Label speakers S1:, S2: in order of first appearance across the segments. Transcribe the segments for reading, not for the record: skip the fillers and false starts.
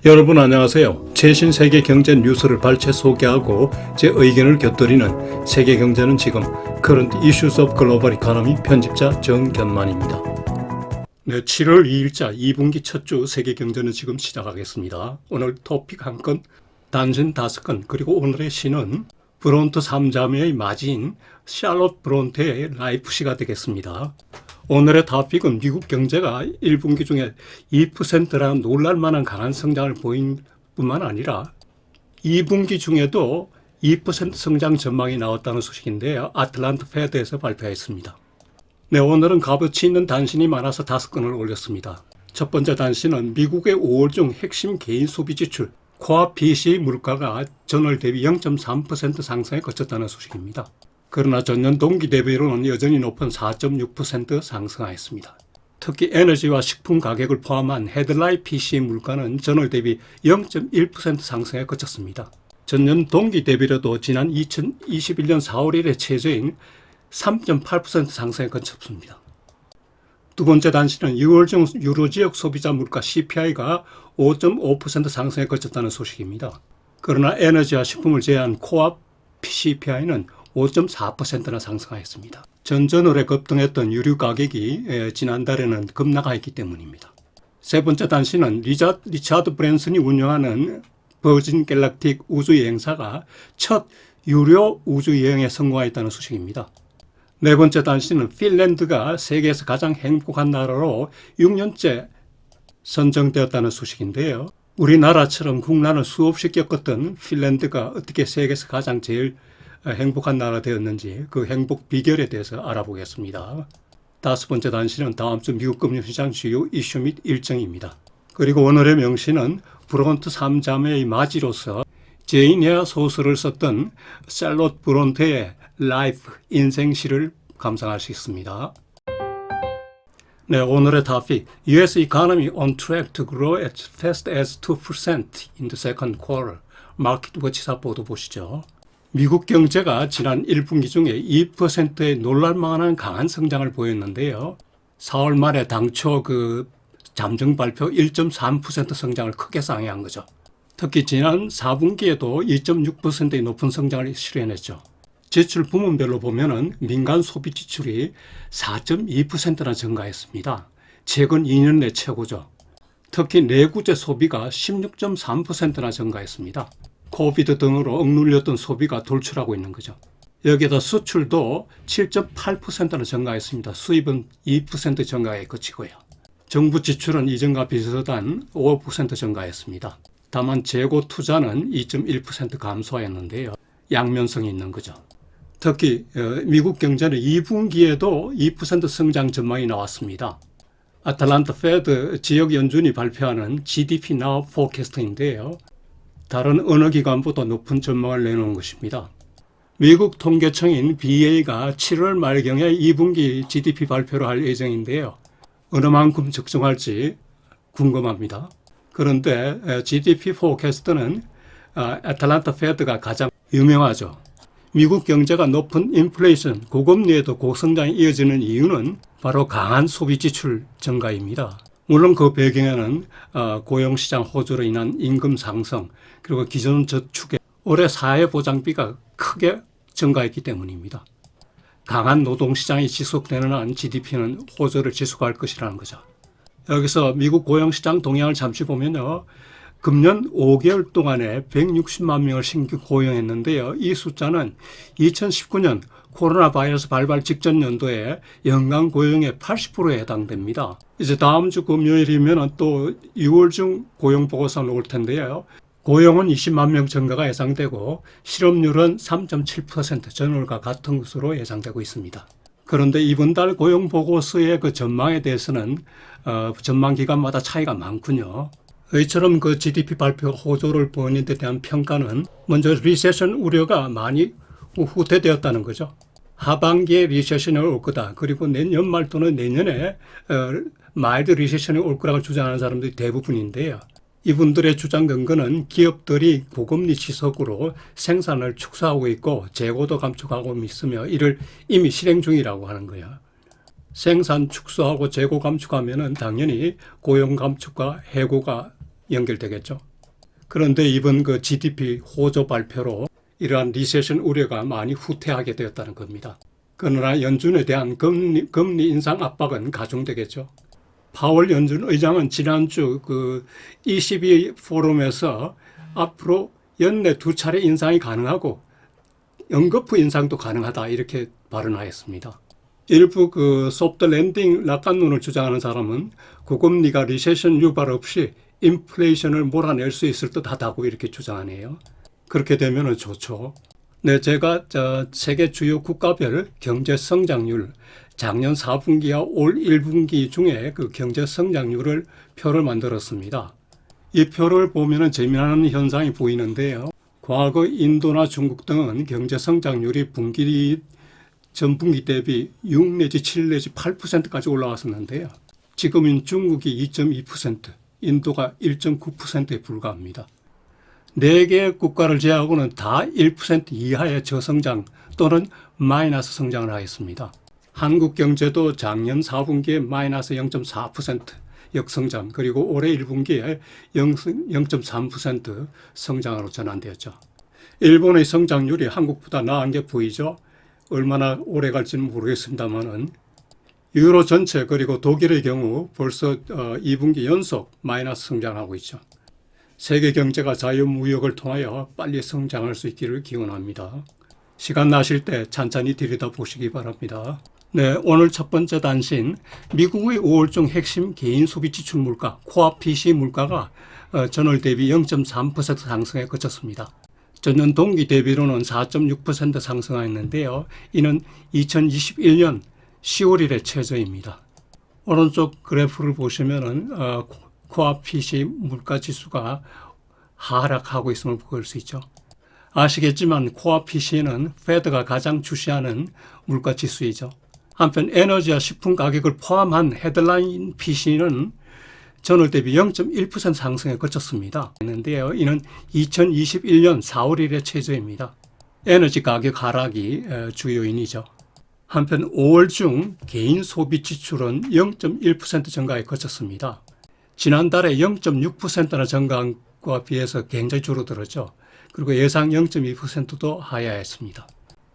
S1: 여러분 안녕하세요. 최신 세계 경제 뉴스를 발췌 소개하고 제 의견을 곁들이는 세계 경제는 지금 Current Issues of Global Economy 편집자 정견만입니다. 네, 7월 2일자 2분기 첫 주 세계 경제는 지금 시작하겠습니다. 오늘 토픽 한 건, 단신 5건, 그리고 오늘의 시는 브론트 3자매의 마지인 샬롯 브론테의 라이프시가 되겠습니다. 오늘의 토픽은 미국 경제가 1분기 중에 2%라는 놀랄만한 강한 성장을 보인 뿐만 아니라 2분기 중에도 2% 성장 전망이 나왔다는 소식인데요. 아틀란타 페드에서 발표했습니다. 네, 오늘은 값어치 있는 단신이 많아서 5건을 올렸습니다. 첫 번째 단신은 미국의 5월 중 핵심 개인 소비 지출 코어 PCE 물가가 전월 대비 0.3% 상승에 그쳤다는 소식입니다. 그러나 전년 동기 대비로는 여전히 높은 4.6% 상승하였습니다. 특히 에너지와 식품 가격을 포함한 헤드라인 PCE 물가는 전월 대비 0.1% 상승에 그쳤습니다. 전년 동기 대비로도 지난 2021년 4월 1일 최저인 3.8% 상승에 그쳤습니다. 두 번째 단신은 6월 중 유로 지역 소비자 물가 CPI가 5.5% 상승에 그쳤다는 소식입니다. 그러나 에너지와 식품을 제외한 코어 CPI는 5.4%나 상승하였습니다. 전월에 급등했던 유류 가격이 지난달에는 급락하였기 때문입니다. 세 번째 단신은 리차드 브랜슨이 운영하는 버진 갤럭틱 우주여행사가 첫 유료 우주여행에 성공하였다는 소식입니다. 네 번째 단신은 핀란드가 세계에서 가장 행복한 나라로 6년째 선정되었다는 소식인데요. 우리나라처럼 국난을 수없이 겪었던 핀란드가 어떻게 세계에서 가장 제일 행복한 나라 되었는지 그 행복 비결에 대해서 알아보겠습니다. 다섯 번째 단신은 다음 주 미국 금융시장 주요 이슈 및 일정입니다. 그리고 오늘의 명시는 브론트 3자매의 마지로서 제이니아 소설을 썼던 샬롯 브론테의 라이프 인생시를 감상할 수 있습니다. 네, 오늘의 토픽 US economy on track to grow as fast as 2% in the second quarter. 마켓 워치사 보도 보시죠. 미국 경제가 지난 1분기 중에 2%의 놀랄만한 강한 성장을 보였는데요. 4월 말에 당초 잠정 발표 1.3% 성장을 크게 상회한 거죠. 특히 지난 4분기에도 2.6%의 높은 성장을 실현했죠. 지출 부문별로 보면은 민간 소비 지출이 4.2%나 증가했습니다. 최근 2년 내 최고죠. 특히 내구재 소비가 16.3%나 증가했습니다. 코비드 등으로 억눌렸던 소비가 돌출하고 있는 거죠. 여기에다 수출도 7.8%나 증가했습니다. 수입은 2% 증가에 그치고요. 정부 지출은 이전과 비슷한 5% 증가했습니다. 다만 재고 투자는 2.1% 감소하였는데요. 양면성이 있는 거죠. 특히 미국 경제는 2분기에도 2% 성장 전망이 나왔습니다. 아틀란타 페드 지역 연준이 발표하는 GDP Now 포캐스트인데요. 다른 어느 기관보다 높은 전망을 내놓은 것입니다. 미국 통계청인 BA가 7월 말경에 2분기 GDP 발표를 할 예정인데요. 어느 만큼 적정할지 궁금합니다. 그런데 GDP 포캐스트는 아틀란타 페드가 가장 유명하죠. 미국 경제가 높은 인플레이션, 고금리에도 고성장이 이어지는 이유는 바로 강한 소비 지출 증가입니다. 물론 그 배경에는 고용시장 호조로 인한 임금 상승, 그리고 기존 저축에 올해 사회보장비가 크게 증가했기 때문입니다. 강한 노동시장이 지속되는 한 GDP는 호조를 지속할 것이라는 거죠. 여기서 미국 고용시장 동향을 잠시 보면요. 금년 5개월 동안에 160만 명을 신규 고용했는데요. 이 숫자는 2019년 코로나 바이러스 발발 직전 연도에 연간 고용의 80%에 해당됩니다. 이제 다음 주 금요일이면 또 6월 중 고용 보고서가 나올 텐데요. 고용은 20만 명 증가가 예상되고 실업률은 3.7% 전월과 같은 것으로 예상되고 있습니다. 그런데 이번 달 고용 보고서의 그 전망에 대해서는 전망 기간마다 차이가 많군요. 이처럼 그 GDP 발표 호조를 보이는 데 대한 평가는 먼저 리세션 우려가 많이 후퇴되었다는 거죠. 하반기에 리세션이 올 거다. 그리고 내년 말 또는 내년에 마일드 리세션이 올 거라고 주장하는 사람들이 대부분인데요. 이분들의 주장 근거는 기업들이 고금리 지속으로 생산을 축소하고 있고 재고도 감축하고 있으며 이를 이미 실행 중이라고 하는 거예요. 생산 축소하고 재고 감축하면은 당연히 고용 감축과 해고가 연결되겠죠. 그런데 이번 그 GDP 호조 발표로 이러한 리세션 우려가 많이 후퇴하게 되었다는 겁니다. 그러나 연준에 대한 금리 인상 압박은 가중되겠죠. 파월 연준 의장은 지난주 그 ECB 포럼에서 앞으로 연내 2차례 인상이 가능하고 연거푸 인상도 가능하다 이렇게 발언하였습니다. 일부 그 소프트 랜딩 낙관론을 주장하는 사람은 고금리가 리세션 유발 없이 인플레이션을 몰아낼 수 있을 듯하다고 이렇게 주장하네요. 그렇게 되면 좋죠. 네, 제가 세계 주요 국가별 경제 성장률 작년 4분기와 올 1분기 중에 그 경제 성장률을 표를 만들었습니다. 이 표를 보면 재미나는 현상이 보이는데요. 과거 인도나 중국 등은 경제 성장률이 전분기 대비 6 내지 7 내지 8%까지 올라왔었는데요. 지금은 중국이 2.2%, 인도가 1.9%에 불과합니다. 4개의 국가를 제외하고는 다 1% 이하의 저성장 또는 마이너스 성장을 하였습니다. 한국 경제도 작년 4분기에 마이너스 0.4% 역성장, 그리고 올해 1분기에 0.3% 성장으로 전환되었죠. 일본의 성장률이 한국보다 나은 게 보이죠. 얼마나 오래 갈지는 모르겠습니다만은 유로 전체 그리고 독일의 경우 벌써 2분기 연속 마이너스 성장하고 있죠. 세계 경제가 자유무역을 통하여 빨리 성장할 수 있기를 기원합니다. 시간 나실 때 찬찬히 들여다보시기 바랍니다. 네, 오늘 첫 번째 단신, 미국의 5월 중 핵심 개인 소비 지출 물가, 코어 PCE 물가가 전월 대비 0.3% 상승에 그쳤습니다. 전년 동기 대비로는 4.6% 상승하였는데요. 이는 2021년 10월 이래 최저입니다. 오른쪽 그래프를 보시면은 코어 PCE 물가 지수가 하락하고 있음을 볼 수 있죠. 아시겠지만 코어 PCE는 페드가 가장 주시하는 물가 지수이죠. 한편 에너지와 식품 가격을 포함한 헤드라인 PCE는 전월 대비 0.1% 상승에 그쳤습니다. 했는데요. 이는 2021년 4월 이래 최저입니다. 에너지 가격 하락이 주 요인이죠. 한편 5월 중 개인 소비 지출은 0.1% 증가에 그쳤습니다. 지난달에 0.6%나 증가한 것과 비해서 굉장히 줄어들었죠. 그리고 예상 0.2%도 하야했습니다.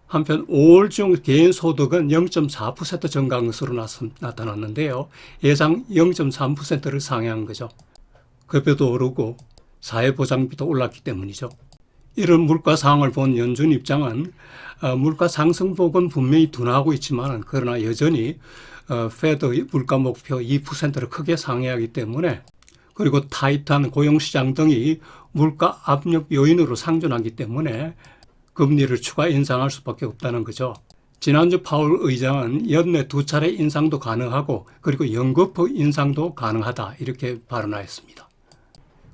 S1: 한편 5월 중 개인 소득은 0.4% 증가한 것으로 나타났는데요. 예상 0.3%를 상회한 거죠. 급여도 오르고 사회보장비도 올랐기 때문이죠. 이런 물가 상황을 본 연준 입장은 물가 상승폭은 분명히 둔화하고 있지만 그러나 여전히 페드 물가 목표 2%를 크게 상회하기 때문에, 그리고 타이트한 고용시장 등이 물가 압력 요인으로 상존하기 때문에 금리를 추가 인상할 수밖에 없다는 거죠. 지난주 파월 의장은 연내 2차례 인상도 가능하고 그리고 연거푸 인상도 가능하다 이렇게 발언하였습니다.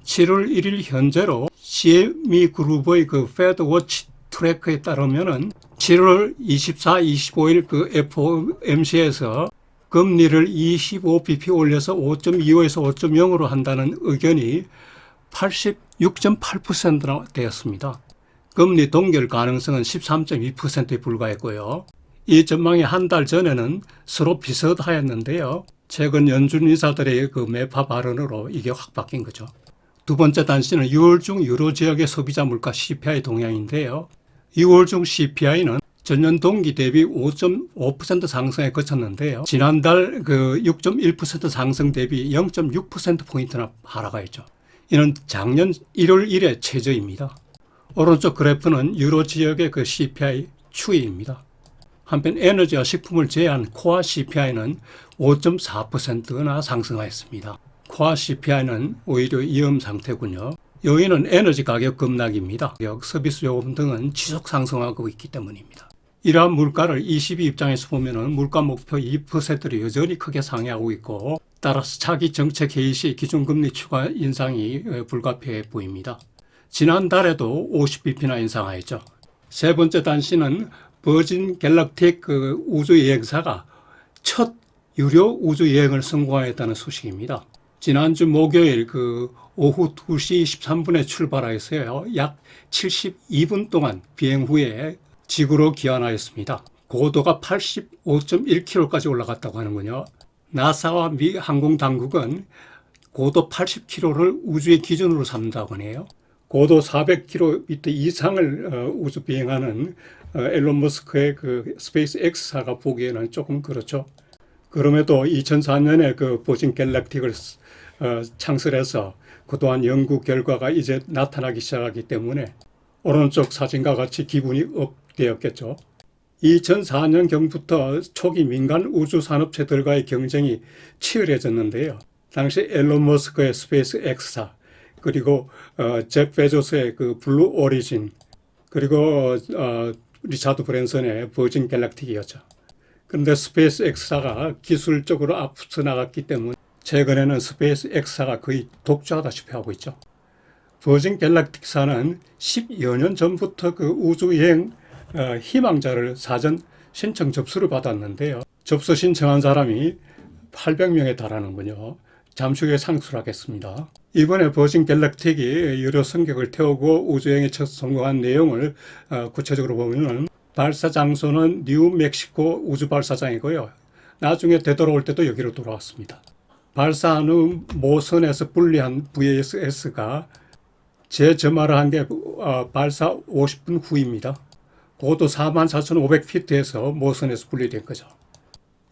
S1: 7월 1일 현재로 CME 그룹의 그 페드 워치 트래커에 따르면은 7월 24, 25일 그 FOMC에서 금리를 25bp 올려서 5.25에서 5.0으로 한다는 의견이 86.8%나 되었습니다. 금리 동결 가능성은 13.2%에 불과했고요. 이 전망이 한 달 전에는 서로 비슷하였는데요. 최근 연준 인사들의 그 매파 발언으로 이게 확 바뀐 거죠. 두 번째 단신은 6월 중 유로 지역의 소비자 물가 CPI 동향인데요. 6월 중 CPI는 전년 동기 대비 5.5% 상승에 그쳤는데요. 지난달 그 6.1% 상승 대비 0.6%포인트나 하락하였죠. 이는 작년 1월 이래 최저입니다. 오른쪽 그래프는 유로 지역의 그 CPI 추이입니다. 한편 에너지와 식품을 제외한 코어 CPI는 5.4%나 상승하였습니다. 코어 CPI는 오히려 위험 상태군요. 요인은 에너지 가격 급락입니다. 서비스 요금 등은 지속 상승하고 있기 때문입니다. 이러한 물가를 ECB 입장에서 보면 물가 목표 2%를 여전히 크게 상회하고 있고, 따라서 차기 정책 회의 시 기준금리 추가 인상이 불가피해 보입니다. 지난달에도 50bp나 인상하였죠. 세 번째 단신은 버진 갤럭틱 그 우주여행사가 첫 유료 우주여행을 성공하였다는 소식입니다. 지난주 목요일 그 오후 2시 13분에 출발하였어요. 약 72분 동안 비행 후에 지구로 귀환하였습니다. 고도가 85.1km까지 올라갔다고 하는군요. 나사와 미 항공당국은 고도 80km를 우주의 기준으로 삼는다고 하네요. 고도 400km 이상을 우주 비행하는 앨런 머스크의 그 스페이스 X사가 보기에는 조금 그렇죠. 그럼에도 2004년에 그 버진 갤럭틱을 창설해서 그동안 연구 결과가 이제 나타나기 시작하기 때문에 오른쪽 사진과 같이 기분이 업되었겠죠. 2004년경부터 초기 민간 우주 산업체들과의 경쟁이 치열해졌는데요. 당시 앨런 머스크의 스페이스 X사, 그리고 제프 베조스의 그 블루 오리진, 그리고 리차드 브랜슨의 버진 갤럭틱이었죠. 그런데 스페이스 X사가 기술적으로 앞서 나갔기 때문에 최근에는 스페이스 X사가 거의 독주하다시피 하고 있죠. 버진 갤럭틱사는 10여 년 전부터 그 우주여행 희망자를 사전 신청 접수를 받았는데요. 접수 신청한 사람이 800명에 달하는군요. 잠시 후에 상수를 하겠습니다. 이번에 버진 갤럭틱이 유료 승객을 태우고 우주여행에 첫 성공한 내용을 구체적으로 보면은 발사 장소는 뉴멕시코 우주발사장이고요. 나중에 되돌아올 때도 여기로 돌아왔습니다. 발사한 후 모선에서 분리한 VSS가 재점화를 한 게 발사 50분 후입니다. 고도 44,500피트에서 모선에서 분리된 거죠.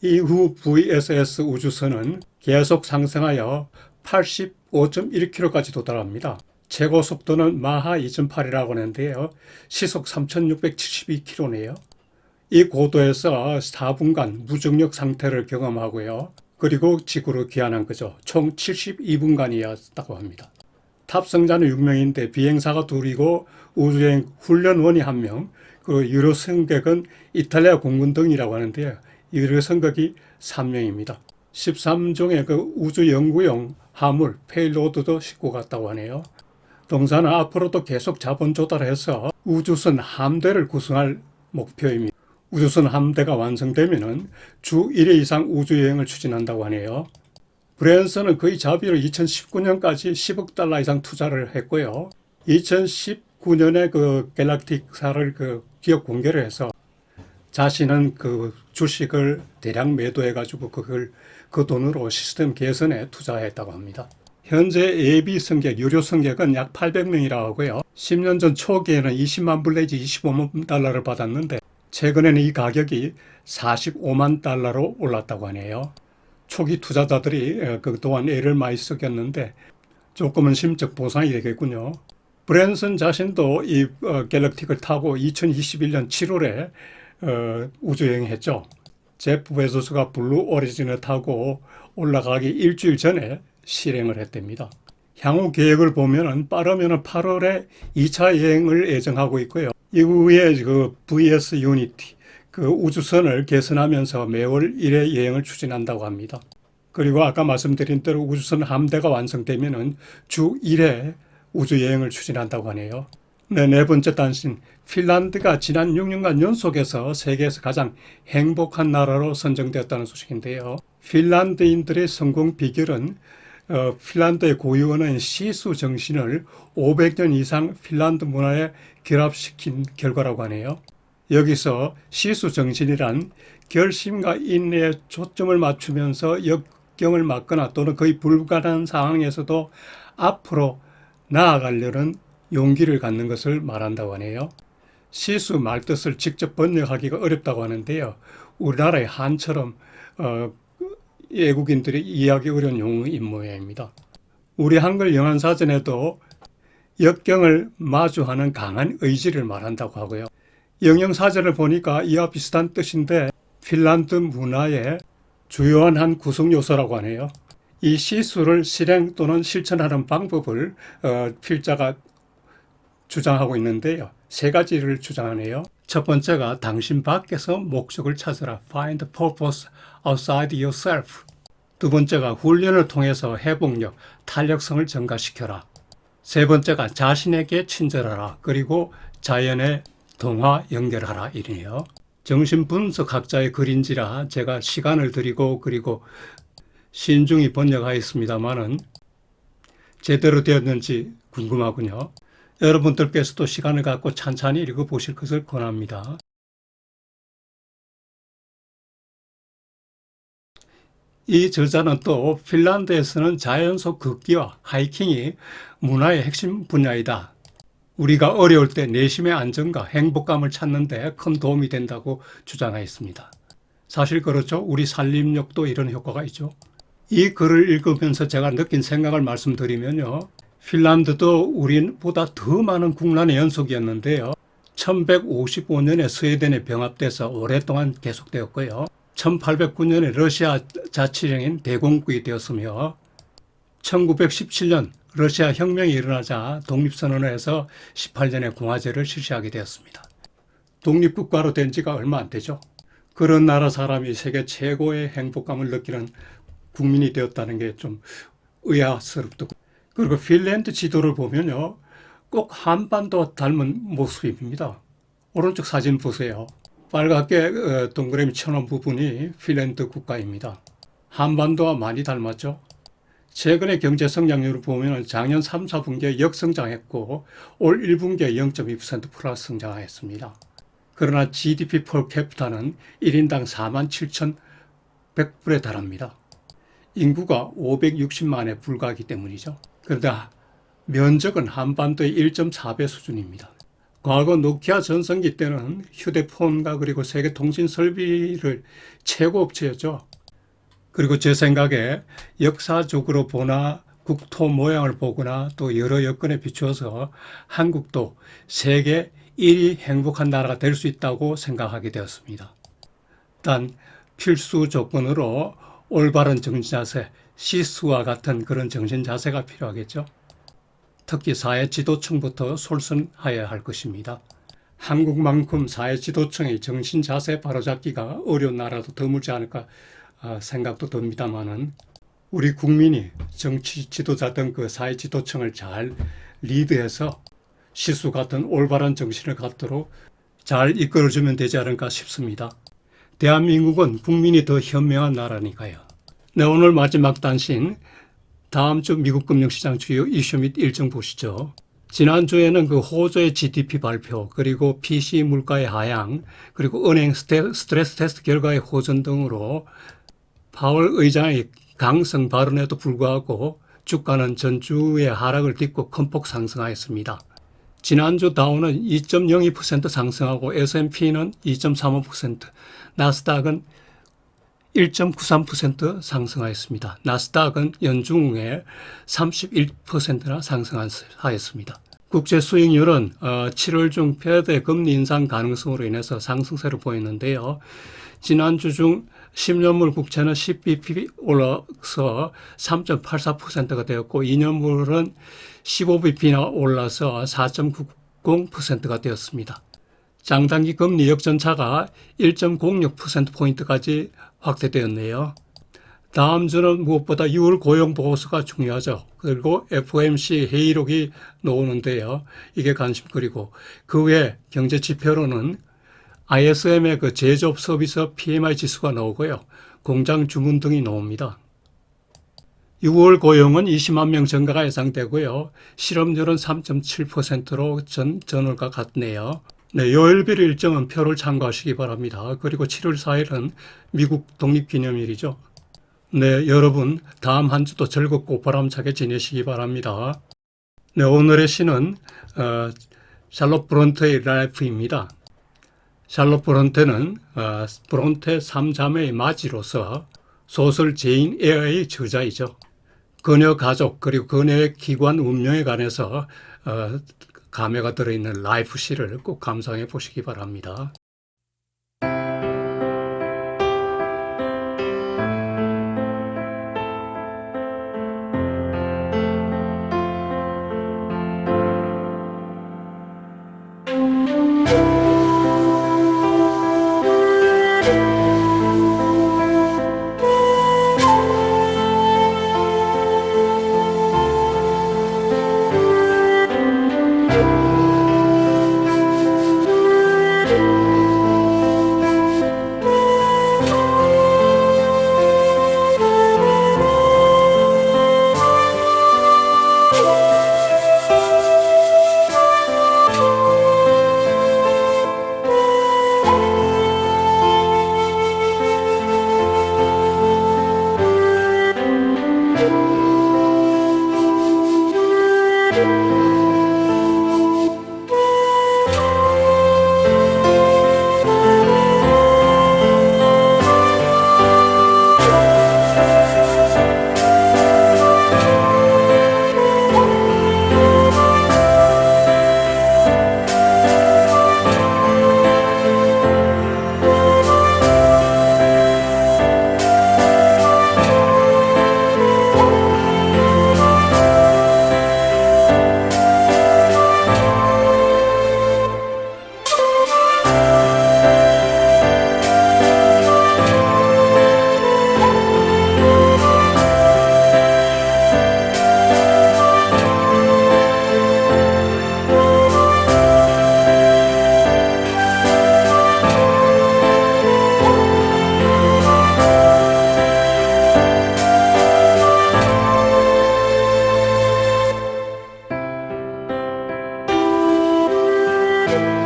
S1: 이후 VSS 우주선은 계속 상승하여 85.1km까지 도달합니다. 최고 속도는 마하 2.8이라고 하는데요. 시속 3,672km네요. 이 고도에서 4분간 무重력 상태를 경험하고요. 그리고 지구로 귀환한 거죠. 총 72분간이었다고 합니다. 탑승자는 6명인데 비행사가 2이고 우주여행 훈련원이 1명, 그 유료 승객은 이탈리아 공군 등이라고 하는데요. 유료 승객이 3명입니다. 13종의 그 우주 연구용 화물, 페일로드도 싣고 갔다고 하네요. 동사는 앞으로도 계속 자본 조달해서 우주선 함대를 구성할 목표입니다. 우주선 함대가 완성되면 주 1회 이상 우주여행을 추진한다고 하네요. 브랜슨은 거의 자비로 2019년까지 10억 달러 이상 투자를 했고요. 2019년에 그 갤럭틱사를 그 기업 공개를 해서 자신은 그 주식을 대량 매도해가지고 그 돈으로 시스템 개선에 투자했다고 합니다. 현재 예비 승객, 유료 승객은 약 800명이라고 하고요. 10년 전 초기에는 20만 불 내지 25만 달러를 받았는데 최근에는 이 가격이 45만 달러로 올랐다고 하네요. 초기 투자자들이 그동안 애를 많이 쓰겠는데 조금은 심적 보상이 되겠군요. 브랜슨 자신도 이 갤럭틱을 타고 2021년 7월에 우주여행했죠. 제프 베조스가 블루 오리진을 타고 올라가기 일주일 전에 실행을 했답니다. 향후 계획을 보면 빠르면 8월에 2차 여행을 예정하고 있고요. 이후에 그 VS 유니티, 그 우주선을 개선하면서 매월 1회 여행을 추진한다고 합니다. 그리고 아까 말씀드린 대로 우주선 함대가 완성되면 주 1회 우주여행을 추진한다고 하네요. 네 번째 단신, 핀란드가 지난 6년간 연속해서 세계에서 가장 행복한 나라로 선정되었다는 소식인데요. 핀란드인들의 성공 비결은 핀란드의 고유어는 시수 정신을 500년 이상 핀란드 문화에 결합시킨 결과라고 하네요. 여기서 시수 정신이란 결심과 인내에 초점을 맞추면서 역경을 맞거나 또는 거의 불가능한 상황에서도 앞으로 나아가려는 용기를 갖는 것을 말한다고 하네요. 시수 말뜻을 직접 번역하기가 어렵다고 하는데요. 우리나라의 한처럼 외국인들이 이해하기 어려운 용어인 모양입니다. 우리 한글 영한사전에도 역경을 마주하는 강한 의지를 말한다고 하고요. 영영사전을 보니까 이와 비슷한 뜻인데 핀란드 문화의 주요한 한 구성 요소라고 하네요. 이 시수를 실행 또는 실천하는 방법을 필자가 주장하고 있는데요. 3가지를 주장하네요. 첫 번째가 당신 밖에서 목적을 찾으라. Find purpose outside yourself. 두 번째가 훈련을 통해서 회복력, 탄력성을 증가시켜라. 세 번째가 자신에게 친절하라. 그리고 자연의 동화 연결하라. 이래요. 정신분석학자의 글인지라 제가 시간을 들이고 그리고 신중히 번역하였습니다마는 제대로 되었는지 궁금하군요. 여러분들께서도 시간을 갖고 찬찬히 읽어보실 것을 권합니다. 이 저자는 또 핀란드에서는 자연 속 걷기와 하이킹이 문화의 핵심 분야이다. 우리가 어려울 때 내심의 안정과 행복감을 찾는 데 큰 도움이 된다고 주장하였습니다. 사실 그렇죠. 우리 살림욕도 이런 효과가 있죠. 이 글을 읽으면서 제가 느낀 생각을 말씀드리면요. 핀란드도 우리보다 더 많은 국난의 연속이었는데요. 1155년에 스웨덴에 병합돼서 오랫동안 계속되었고요. 1809년에 러시아 자치령인 대공국이 되었으며 1917년 러시아 혁명이 일어나자 독립선언을 해서 18년에 공화제를 실시하게 되었습니다. 독립국가로 된 지가 얼마 안 되죠. 그런 나라 사람이 세계 최고의 행복감을 느끼는 국민이 되었다는 게 좀 의아스럽고, 그리고 핀란드 지도를 보면요. 꼭 한반도 닮은 모습입니다. 오른쪽 사진 보세요. 빨갛게 동그라미 쳐놓은 부분이 핀란드 국가입니다. 한반도와 많이 닮았죠. 최근의 경제 성장률을 보면 작년 3, 4분기에 역성장했고 올 1분기에 0.2% 플러스 성장하였습니다. 그러나 GDP per capita는 1인당 47,100불에 달합니다. 인구가 560만에 불과하기 때문이죠. 그런데 면적은 한반도의 1.4배 수준입니다. 과거 노키아 전성기 때는 휴대폰과 그리고 세계 통신 설비를 최고 업체였죠. 그리고 제 생각에 역사적으로 보나 국토 모양을 보거나 또 여러 여건에 비추어서 한국도 세계 1위 행복한 나라가 될 수 있다고 생각하게 되었습니다. 단 필수 조건으로 올바른 정신자세, 시스와 같은 그런 정신자세가 필요하겠죠. 특히 사회 지도층부터 솔선하여야 할 것입니다. 한국만큼 사회 지도층의 정신자세 바로잡기가 어려운 나라도 드물지 않을까 생각도 듭니다만은 우리 국민이 정치 지도자든 그 사회 지도층을 잘 리드해서 시수 같은 올바른 정신을 갖도록 잘 이끌어주면 되지 않을까 싶습니다. 대한민국은 국민이 더 현명한 나라니까요. 네, 오늘 마지막 단신, 다음 주 미국 금융시장 주요 이슈 및 일정 보시죠. 지난주에는 그 호주의 GDP 발표, 그리고 PC 물가의 하향, 그리고 은행 스트레스 테스트 결과의 호전 등으로 파월 의장의 강성 발언에도 불구하고 주가는 전주의 하락을 딛고 큰 폭 상승하였습니다. 지난주 다우는 2.02% 상승하고 S&P는 2.35%, 나스닥은 1.93% 상승하였습니다. 나스닥은 연중에 31%나 상승하였습니다. 국제 수익률은 7월 중 페드의 금리 인상 가능성으로 인해서 상승세를 보였는데요. 지난주 중 10년물 국채는 10bp 올라서 3.84%가 되었고 2년물은 15bp나 올라서 4.90%가 되었습니다. 장단기 금리 역전차가 1.06%포인트까지 확대되었네요. 다음 주는 무엇보다 6월 고용 보고서가 중요하죠. 그리고 FOMC 회의록이 나오는데요. 이게 관심거리고 그 외 경제 지표로는 ISM의 그 제조업 서비스 PMI 지수가 나오고요. 공장 주문 등이 나옵니다. 6월 고용은 20만 명 증가가 예상되고요. 실업률은 3.7%로 전월과 같네요. 네, 요일별 일정은 표를 참고하시기 바랍니다. 그리고 7월 4일은 미국 독립기념일이죠. 네, 여러분 다음 한 주도 즐겁고 보람차게 지내시기 바랍니다. 네, 오늘의 시는 샬롯 브론테의 라이프입니다. 샬롯 브론테는 브론테 3자매의 마지로서 소설 제인 에어의 저자이죠. 그녀 가족 그리고 그녀의 기관 운명에 관해서 감회가 들어있는 라이프 시를 꼭 감상해 보시기 바랍니다.
S2: 네.